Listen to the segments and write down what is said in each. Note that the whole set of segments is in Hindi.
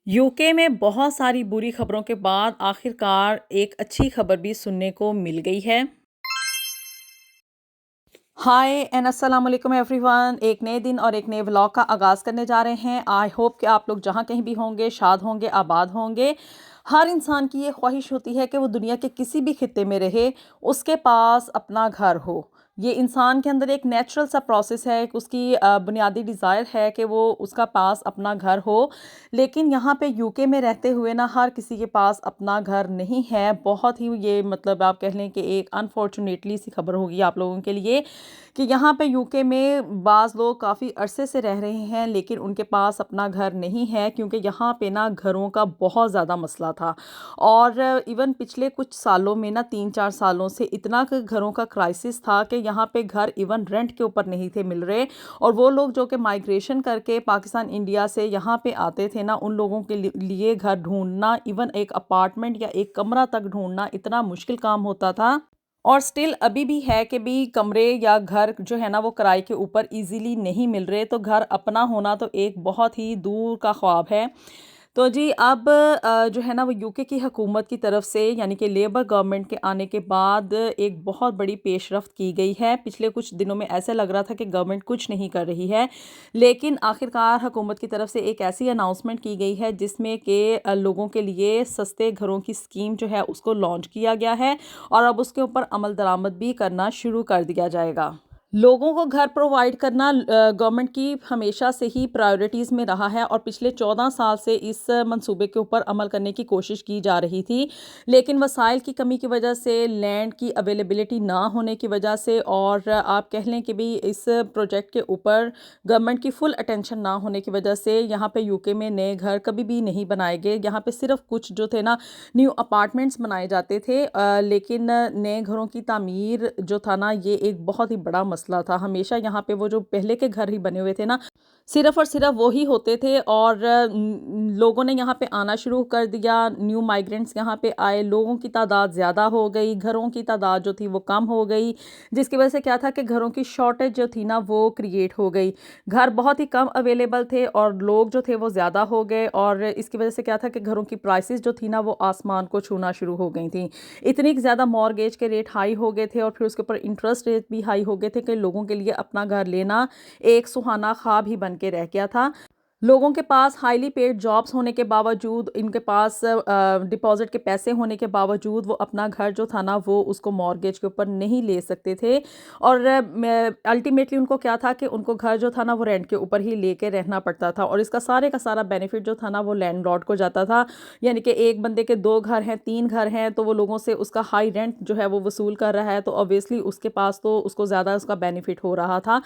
यूके में बहुत सारी बुरी खबरों के बाद आखिरकार एक अच्छी खबर भी सुनने को मिल गई है। हाय एंड अस्सलाम वालेकुम एवरीवन। एक नए दिन और एक नए व्लॉग का आगाज़ करने जा रहे हैं। आई होप कि आप लोग जहाँ कहीं भी होंगे शाद होंगे, आबाद होंगे। हर इंसान की ये ख्वाहिश होती है कि वो दुनिया के किसी भी खित्ते में रहे, उसके पास अपना घर हो। ये इंसान के अंदर एक नेचुरल सा प्रोसेस है, एक उसकी बुनियादी डिज़ायर है कि वो उसका पास अपना घर हो। लेकिन यहाँ पे यूके में रहते हुए ना हर किसी के पास अपना घर नहीं है। बहुत ही ये मतलब आप कह लें कि एक अनफॉर्चुनेटली सी खबर होगी आप लोगों के लिए कि यहाँ पे यूके में बाज़ लोग काफ़ी अरसे से रह रहे हैं लेकिन उनके पास अपना घर नहीं है, क्योंकि यहाँ पे ना घरों का बहुत ज़्यादा मसला था। और इवन पिछले कुछ सालों में ना 3-4 सालों से इतना घरों का क्राइसिस था कि यहाँ पे घर इवन रेंट के ऊपर नहीं थे मिल रहे। और वो लोग जो कि माइग्रेशन करके पाकिस्तान इंडिया से यहाँ पे आते थे ना, उन लोगों के लिए घर ढूंढना, इवन एक अपार्टमेंट या एक कमरा तक ढूंढना इतना मुश्किल काम होता था। और स्टिल अभी भी है कि भी कमरे या घर जो है ना वो किराए के ऊपर इजीली नहीं मिल रहे, तो घर अपना होना तो एक बहुत ही दूर का ख्वाब है। तो जी अब जो है ना वो यूके की हुकूमत की तरफ से यानी कि लेबर गवर्नमेंट के आने के बाद एक बहुत बड़ी पेशरफ्त की गई है। पिछले कुछ दिनों में ऐसे लग रहा था कि गवर्नमेंट कुछ नहीं कर रही है, लेकिन आखिरकार हुकूमत की तरफ से एक ऐसी अनाउंसमेंट की गई है जिसमें कि लोगों के लिए सस्ते घरों की स्कीम जो है उसको लॉन्च किया गया है और अब उसके ऊपर अमल दरामद भी करना शुरू कर दिया जाएगा। लोगों को घर प्रोवाइड करना गवर्नमेंट की हमेशा से ही प्रायोरिटीज़ में रहा है और पिछले 14 साल से इस मंसूबे के ऊपर अमल करने की कोशिश की जा रही थी। लेकिन वसाइल की कमी की वजह से, लैंड की अवेलेबिलिटी ना होने की वजह से और आप कह लें कि भी इस प्रोजेक्ट के ऊपर गवर्नमेंट की फुल अटेंशन ना होने की वजह से यहाँ पे यूके में नए घर कभी भी नहीं बनाए गए। यहाँ पे सिर्फ कुछ जो थे ना न्यू अपार्टमेंट्स बनाए जाते थे, लेकिन नए घरों की तामीर जो था ना ये एक बहुत ही बड़ा मसला था। हमेशा यहाँ पे वो जो पहले के घर ही बने हुए थे ना, सिर्फ और सिर्फ वो ही होते थे और लोगों ने यहाँ पे आना शुरू कर दिया। न्यू माइग्रेंट्स यहाँ पे आए, लोगों की तादाद ज़्यादा हो गई, घरों की तादाद जो थी वो कम हो गई, जिसकी वजह से क्या था कि घरों की शॉर्टेज जो थी ना वो क्रिएट हो गई। घर बहुत ही कम अवेलेबल थे और लोग जो थे वो ज़्यादा हो गए और इसकी वजह से क्या था कि घरों की प्राइसेस जो थी ना वो आसमान को छूना शुरू हो गई थी। इतनी ज़्यादा मॉर्गेज के रेट हाई हो गए थे और फिर उसके ऊपर इंटरेस्ट रेट भी हाई हो गए थे कि लोगों के लिए अपना घर लेना एक सुहाना ख्वाब ही बन के रह गया था। लोगों के पास हाईली पेड जॉब्स होने के बावजूद, इनके पास डिपॉजिट के पैसे होने के बावजूद वो अपना घर जो था ना वो उसको मॉर्गेज के ऊपर नहीं ले सकते थे। और अल्टीमेटली उनको क्या था कि उनको घर जो था ना वो रेंट के ऊपर ही लेके रहना पड़ता था और इसका सारे का सारा बेनिफिट जो था ना वो लैंडलॉर्ड को जाता था। यानी कि एक बंदे के 2 घर हैं, 3 घर हैं, तो वो लोगों से उसका हाई रेंट जो है वो वसूल कर रहा है, तो ऑब्वियसली उसके पास तो उसको ज़्यादा उसका बेनिफिट हो रहा था।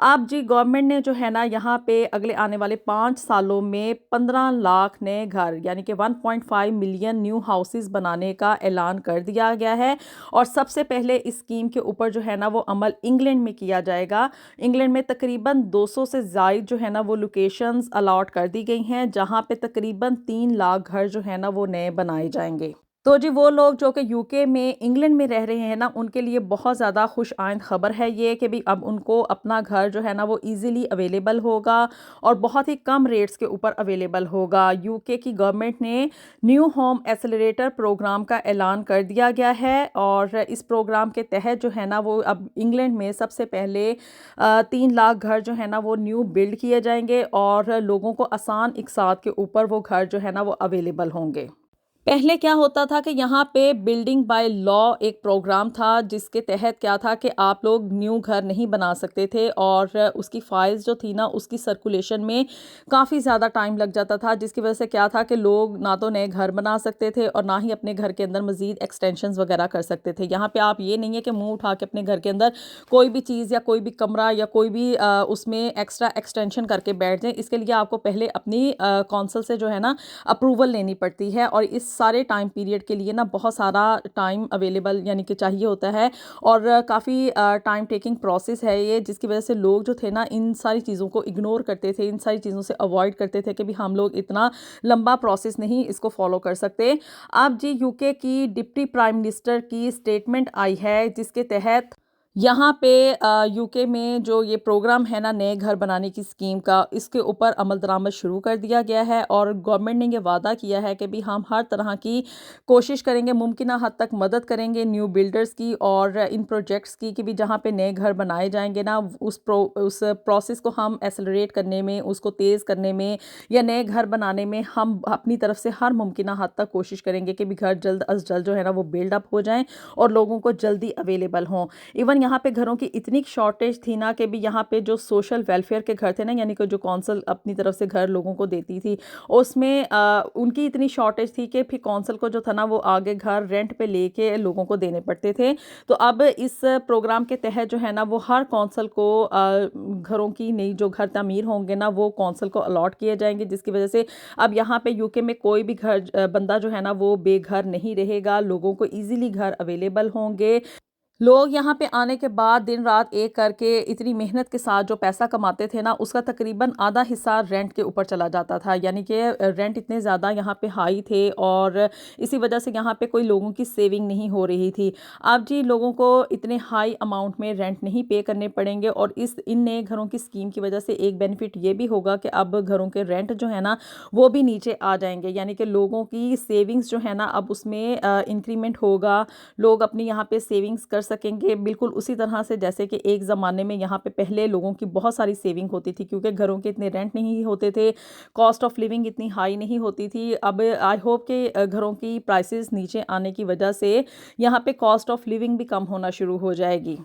अब जी गवर्नमेंट ने जो है ना यहाँ पे अगले आने वाले 5 सालों में 15 लाख नए घर यानी कि 1.5 मिलियन न्यू हाउसेस बनाने का ऐलान कर दिया गया है। और सबसे पहले इस स्कीम के ऊपर जो है ना वो अमल इंग्लैंड में किया जाएगा। इंग्लैंड में तकरीबन 200 से ज़ायद जो है ना वो लोकेशंस अलॉट कर दी गई हैं, जहाँ पे तकरीबन 3 लाख घर जो है ना वो नए बनाए जाएंगे। तो जी वो लोग जो कि यूके में, इंग्लैंड में रह रहे हैं ना, उनके लिए बहुत ज़्यादा खुश आइंद ख़बर है ये कि भी अब उनको अपना घर जो है ना वो इजीली अवेलेबल होगा और बहुत ही कम रेट्स के ऊपर अवेलेबल होगा। यूके की गवर्नमेंट ने न्यू होम एक्सेलरेटर प्रोग्राम का ऐलान कर दिया गया है और इस प्रोग्राम के तहत जो है ना वो अब इंग्लैंड में सबसे पहले 3 लाख घर जो है ना वो न्यू बिल्ड किए जाएंगे और लोगों को आसान इकसात के ऊपर वो घर जो है ना वो अवेलेबल होंगे। पहले क्या होता था कि यहाँ पे बिल्डिंग बाय लॉ एक प्रोग्राम था जिसके तहत क्या था कि आप लोग न्यू घर नहीं बना सकते थे और उसकी फाइल्स जो थी ना उसकी सर्कुलेशन में काफ़ी ज़्यादा टाइम लग जाता था, जिसकी वजह से क्या था कि लोग ना तो नए घर बना सकते थे और ना ही अपने घर के अंदर मज़ीद एक्सटेंशंस वगैरह कर सकते थे। यहाँ पे आप ये नहीं है कि मुंह उठा के अपने घर के अंदर कोई भी चीज़ या कोई भी कमरा या कोई भी उसमें एक्स्ट्रा एक्सटेंशन करके बैठ जाए। इसके लिए आपको पहले अपनी कौंसल से जो है ना अप्रूवल लेनी पड़ती है और इस सारे टाइम पीरियड के लिए ना बहुत सारा टाइम अवेलेबल यानी कि चाहिए होता है और काफ़ी टाइम टेकिंग प्रोसेस है ये, जिसकी वजह से लोग जो थे ना इन सारी चीज़ों को इग्नोर करते थे, इन सारी चीज़ों से अवॉइड करते थे कि भी हम लोग इतना लंबा प्रोसेस नहीं इसको फॉलो कर सकते। अब जी यूके की डिप्टी प्राइम मिनिस्टर की स्टेटमेंट आई है जिसके तहत यहाँ पे यूके में जो ये प्रोग्राम है ना नए घर बनाने की स्कीम का, इसके ऊपर अमल दरामद शुरू कर दिया गया है और गवर्नमेंट ने ये वादा किया है कि भी हम हर तरह की कोशिश करेंगे, मुमकिना हद तक मदद करेंगे न्यू बिल्डर्स की और इन प्रोजेक्ट्स की कि भी जहाँ पे नए घर बनाए जाएंगे ना उस प्रोसेस को हम एक्सेलरेट करने में, उसको तेज़ करने में या नए घर बनाने में हम अपनी तरफ से हर मुमकिना हद तक कोशिश करेंगे कि भी घर जल्द अज़ जल्द जो है ना वो बिल्ड अप हो जाएँ और लोगों को जल्दी अवेलेबल हों। इवन यहाँ पे घरों की इतनी शॉर्टेज थी ना कि भी यहाँ पे जो सोशल वेलफेयर के घर थे ना, यानी कि जो कौंसल अपनी तरफ से घर लोगों को देती थी, उसमें उनकी इतनी शॉर्टेज थी कि फिर कौंसल को जो था ना वो आगे घर रेंट पे लेके लोगों को देने पड़ते थे। तो अब इस प्रोग्राम के तहत जो है ना वो हर कौंसल को घरों की नई जो घर तामीर होंगे ना वो कौंसल को अलॉट किए जाएंगे, जिसकी वजह से अब यहाँ पे यूके में कोई भी घर बंदा जो है ना वो बेघर नहीं रहेगा, लोगों को ईजिली घर अवेलेबल होंगे। लोग यहाँ पे आने के बाद दिन रात एक करके इतनी मेहनत के साथ जो पैसा कमाते थे ना उसका तकरीबन आधा हिस्सा रेंट के ऊपर चला जाता था, यानी कि रेंट इतने ज़्यादा यहाँ पे हाई थे और इसी वजह से यहाँ पे कोई लोगों की सेविंग नहीं हो रही थी। अब जी लोगों को इतने हाई अमाउंट में रेंट नहीं पे करने पड़ेंगे और इस इन नए घरों की स्कीम की वजह से एक बेनिफिट ये भी होगा कि अब घरों के रेंट जो है ना वो भी नीचे आ जाएंगे, यानी कि लोगों की सेविंग्स जो है ना अब उसमें इंक्रीमेंट होगा। लोग अपनी यहाँ पे सेविंग्स कर सकेंगे बिल्कुल उसी तरह से जैसे कि एक ज़माने में यहाँ पे पहले लोगों की बहुत सारी सेविंग होती थी, क्योंकि घरों के इतने रेंट नहीं होते थे, कॉस्ट ऑफ लिविंग इतनी हाई नहीं होती थी। अब आई होप कि घरों की प्राइसेस नीचे आने की वजह से यहाँ पे कॉस्ट ऑफ लिविंग भी कम होना शुरू हो जाएगी।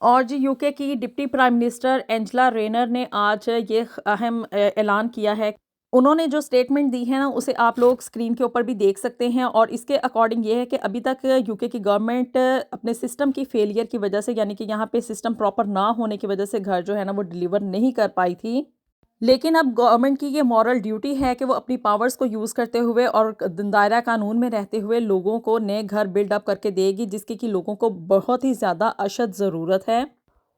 और जी यूके की डिप्टी प्राइम मिनिस्टर एंजेला रेनर ने आज ये अहम ऐलान किया है। उन्होंने जो स्टेटमेंट दी है ना उसे आप लोग स्क्रीन के ऊपर भी देख सकते हैं और इसके अकॉर्डिंग ये है कि अभी तक यूके की गवर्नमेंट अपने सिस्टम की फेलियर की वजह से, यानी कि यहाँ पे सिस्टम प्रॉपर ना होने की वजह से घर जो है ना वो डिलीवर नहीं कर पाई थी। लेकिन अब गवर्नमेंट की ये मॉरल ड्यूटी है कि वो अपनी पावर्स को यूज़ करते हुए और दायरा कानून में रहते हुए लोगों को नए घर बिल्ड अप करके देगी, जिसकी कि लोगों को बहुत ही ज़्यादा अशद ज़रूरत है।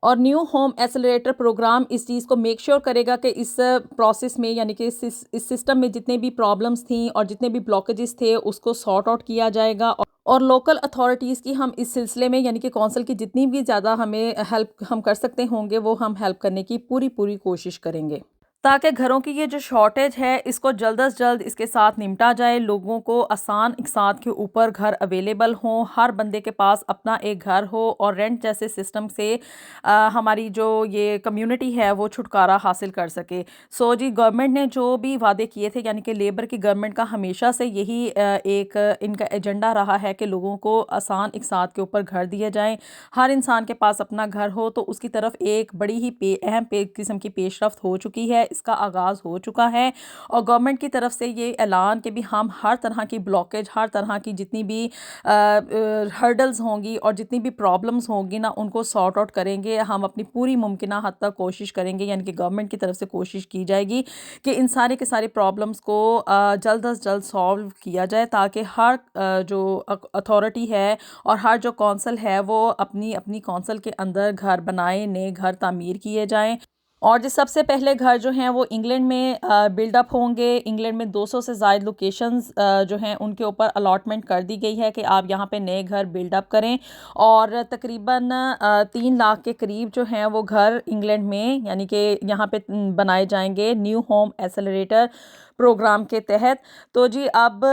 और न्यू होम एक्सेलरेटर प्रोग्राम इस चीज़ को मेक श्योर करेगा कि इस प्रोसेस में, यानी कि इस सिस्टम में जितने भी प्रॉब्लम्स थी और जितने भी ब्लॉकेजेस थे उसको सॉर्ट आउट किया जाएगा और लोकल अथॉरिटीज़ की हम इस सिलसिले में, यानी कि कौंसिल की जितनी भी ज़्यादा हमें हेल्प हम कर सकते होंगे वो हम हेल्प करने की पूरी पूरी कोशिश करेंगे, ताकि घरों की ये जो शॉर्टेज है इसको जल्द अज़ जल्द इसके साथ निपटा जाए, लोगों को आसान इकसात के ऊपर घर अवेलेबल हों, हर बंदे के पास अपना एक घर हो और रेंट जैसे सिस्टम से हमारी जो ये कम्युनिटी है वो छुटकारा हासिल कर सके। सो जी गवर्नमेंट ने जो भी वादे किए थे, यानी कि लेबर की गवर्नमेंट का हमेशा से यही एक इनका एजेंडा रहा है कि लोगों को आसान इकसात के ऊपर घर दिए जाएँ, हर इंसान के पास अपना घर हो, तो उसकी तरफ एक बड़ी ही अहम किस्म की पेशरफ्त हो चुकी है, इसका आगाज़ हो चुका है और गवर्नमेंट की तरफ से ये ऐलान कि भी हम हर तरह की ब्लॉकेज, हर तरह की जितनी भी हर्डल्स होंगी और जितनी भी प्रॉब्लम्स होंगी ना उनको सॉर्ट आउट करेंगे। हम अपनी पूरी मुमकिना हद तक कोशिश करेंगे, यानी कि गवर्नमेंट की तरफ से कोशिश की जाएगी कि इन सारे के सारे प्रॉब्लम्स को जल्द अज़ जल्द सॉल्व किया जाए, ताकि हर जो अथॉरिटी है और हर जो कौंसल है वो अपनी अपनी कौंसल के अंदर घर बनाए, नए घर तामीर किए जाएँ। और जो सबसे पहले घर जो हैं वो इंग्लैंड में बिल्डअप होंगे। इंग्लैंड में 200 से ज़ायद लोकेशंस जो हैं उनके ऊपर अलॉटमेंट कर दी गई है कि आप यहाँ पे नए घर बिल्डअप करें और तकरीबन 3 लाख के करीब जो हैं वो घर इंग्लैंड में, यानी कि यहाँ पे बनाए जाएंगे न्यू होम एक्सेलरेटर प्रोग्राम के तहत। तो जी अब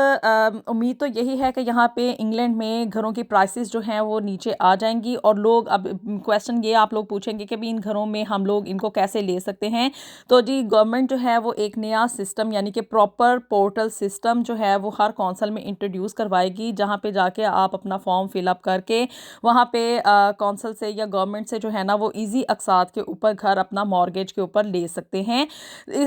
उम्मीद तो यही है कि यहाँ पे इंग्लैंड में घरों की प्राइसेस जो हैं वो नीचे आ जाएंगी और लोग अब क्वेश्चन ये आप लोग पूछेंगे कि भी इन घरों में हम लोग इनको कैसे ले सकते हैं। तो जी गवर्नमेंट जो है वो एक नया सिस्टम, यानी कि प्रॉपर पोर्टल सिस्टम जो है वो हर कौंसल में इंट्रोड्यूस करवाएगी, जहाँ पे जाके आप अपना फॉर्म फिलअप करके वहाँ पे कौंसल से या गवर्नमेंट से जो है ना वो ईजी अकसात के ऊपर घर अपना मॉर्गेज के ऊपर ले सकते हैं।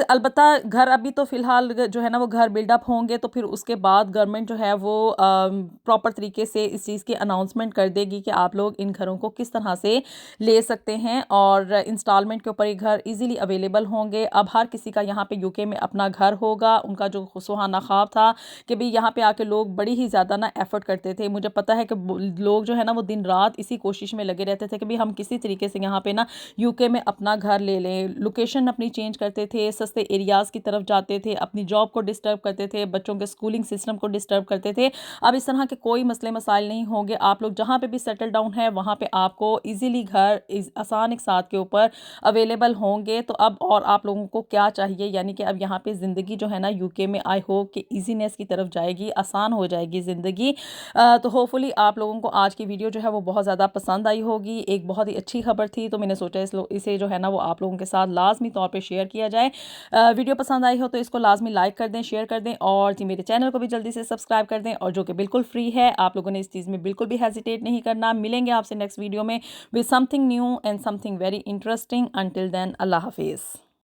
अलबत्ता घर अभी तो फ़िलहाल जो है ना वो घर बिल्डअप होंगे, तो फिर उसके बाद गवर्नमेंट जो है वो प्रॉपर तरीके से इस चीज़ की अनाउंसमेंट कर देगी कि आप लोग इन घरों को किस तरह से ले सकते हैं और इंस्टॉलमेंट के ऊपर ये घर इजीली अवेलेबल होंगे। अब हर किसी का यहाँ पे यूके में अपना घर होगा। उनका जो सुहाना ख्वाब था कि भाई यहाँ पे आके लोग बड़ी ही ज़्यादा ना एफर्ट करते थे, मुझे पता है कि लोग जो है ना वो दिन रात इसी कोशिश में लगे रहते थे कि भाई हम किसी तरीके से यहाँ पे ना यूके में अपना घर ले लें, लोकेशन अपनी चेंज करते थे, सस्ते एरियाज़ की तरफ जाते थे, अपनी जॉब को डिस्टर्ब करते थे, बच्चों के स्कूलिंग सिस्टम को डिस्टर्ब करते थे। अब इस तरह के कोई मसले मसाइल नहीं होंगे। आप लोग जहाँ पे भी सेटल डाउन है वहाँ पे आपको इजीली घर आसान एक साथ के ऊपर अवेलेबल होंगे। तो अब और आप लोगों को क्या चाहिए, यानी कि अब यहाँ पे ज़िंदगी जो है ना यूके में आई होप कि ईजीनेस की तरफ जाएगी, आसान हो जाएगी ज़िंदगी। तो होपफुली आप लोगों को आज की वीडियो जो है वो बहुत ज़्यादा पसंद आई होगी। एक बहुत ही अच्छी खबर थी, तो मैंने सोचा इसे जो है ना वो आप लोगों के साथ लाजमी तौर पे शेयर किया जाए। वीडियो पसंद आई हो तो इसको लाजमी लाइक कर दें, शेयर कर दें, और जी मेरे चैनल को भी जल्दी से सब्सक्राइब कर दें, और जो कि बिल्कुल फ्री है। आप लोगों ने इस चीज़ में बिल्कुल भी हेजिटेट नहीं करना। मिलेंगे आपसे नेक्स्ट वीडियो में with something new and something very interesting. Until then, अल्लाह हाफिज़।